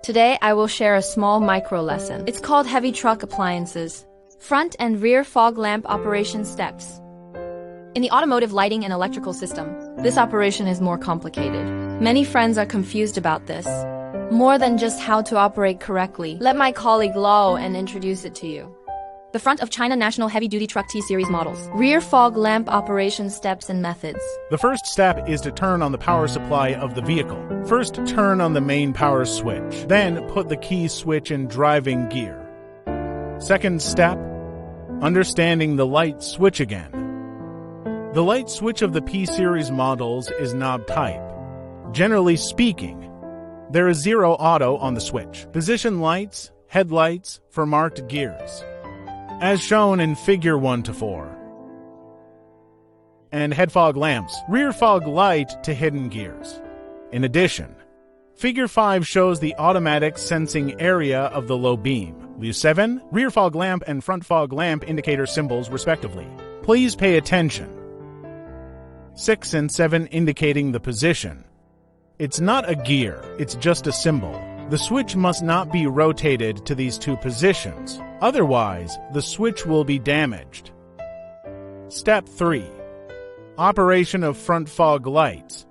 Today I will share a small micro lesson. It's called Heavy Truck Appliances. Front and rear fog lamp operation steps. In the automotive lighting and electrical system, this operation is more complicated. Many friends are confused about this. More than just how to operate correctly, let my colleague Lao and introduce it to you. The front of China National Heavy-Duty Truck T-Series models. Rear fog lamp operation steps and methods. The first step is to turn on the power supply of the vehicle. First, turn on the main power switch. Then, put the key switch in driving gear. Second step, understanding the light switch again. The light switch of the P-Series models is knob type. Generally speaking, there is 0 auto on the switch. Position lights, headlights for marked gears, as shown in figure 1 to 4. And head fog lamps, rear fog light to hidden gears. In addition, figure 5 shows the automatic sensing area of the low beam. View 7, rear fog lamp and front fog lamp indicator symbols respectively. Please pay attention. 6 and 7 indicating the position. It's not a gear, it's just a symbol. The switch must not be rotated to these 2 positions. Otherwise, the switch will be damaged. Step 3. Operation of front fog lights.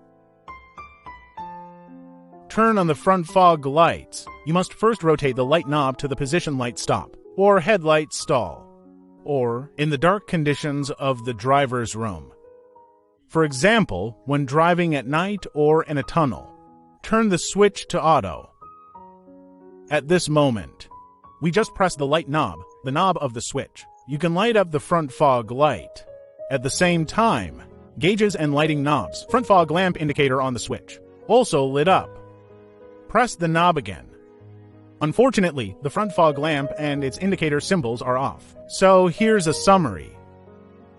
Turn on the front fog lights. You must first rotate the light knob to the position light stop, or headlight stall, or in the dark conditions of the driver's room. For example, when driving at night or in a tunnel, turn the switch to auto. At this moment, we just press the light knob, the knob of the switch. You can light up the front fog light. At the same time, gauges and lighting knobs, front fog lamp indicator on the switch, also lit up. Press the knob again. Unfortunately, the front fog lamp and its indicator symbols are off. So here's a summary.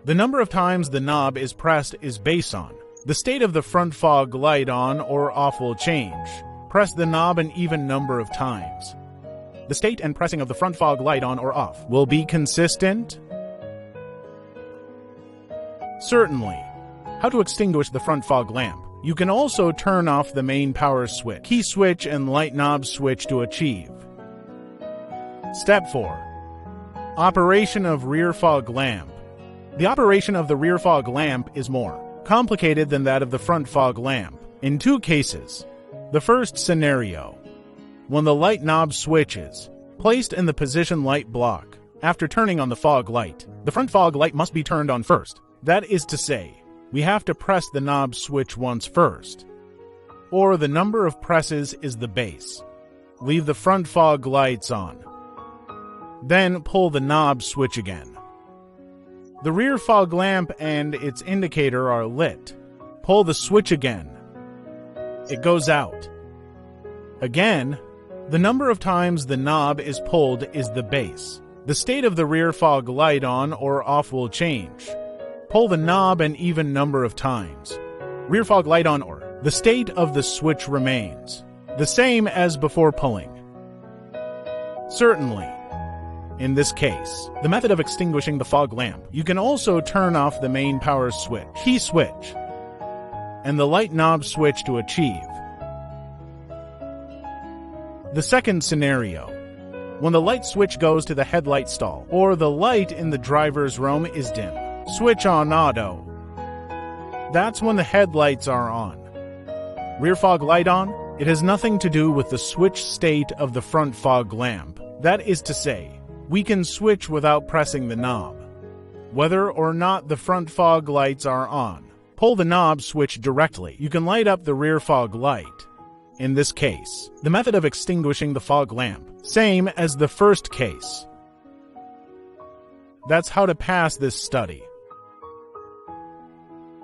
The number of times the knob is pressed is based on the state of the front fog light on or off will change. Press the knob an even number of times. The state and pressing of the front fog light on or off will be consistent. Certainly. How to extinguish the front fog lamp. You can also turn off the main power switch, key switch and light knob switch to achieve. Step 4. Operation of rear fog lamp. The operation of the rear fog lamp is more complicated than that of the front fog lamp, in 2 cases. The first scenario, when the light knob switch is placed in the position light block. After turning on the fog light, the front fog light must be turned on first. That is to say, we have to press the knob switch once first, or the number of presses is the base. Leave the front fog lights on. Then pull the knob switch again. The rear fog lamp and its indicator are lit. Pull the switch again. It goes out. Again, the number of times the knob is pulled is the base. The state of the rear fog light on or off will change. Pull the knob an even number of times. Rear fog light on or the state of the switch remains the same as before pulling. Certainly. In this case, the method of extinguishing the fog lamp, you can also turn off the main power switch, key switch, and the light knob switch to achieve. The second scenario, when the light switch goes to the headlight stall, or the light in the driver's room is dim, switch on auto. That's when the headlights are on. Rear fog light on, it has nothing to do with the switch state of the front fog lamp. That is to say, we can switch without pressing the knob. Whether or not the front fog lights are on, pull the knob switch directly. You can light up the rear fog light. In this case, the method of extinguishing the fog lamp, same as the first case. That's how to pass this study.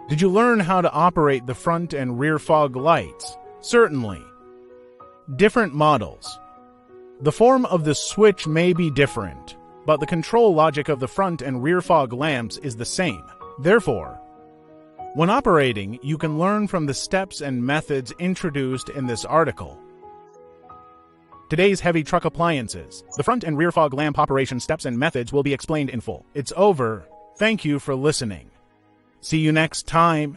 Did you learn how to operate the front and rear fog lights? Certainly. Different models. The form of the switch may be different, but the control logic of the front and rear fog lamps is the same. Therefore, when operating, you can learn from the steps and methods introduced in this article. Today's heavy truck appliances. The front and rear fog lamp operation steps and methods will be explained in full. It's over. Thank you for listening. See you next time.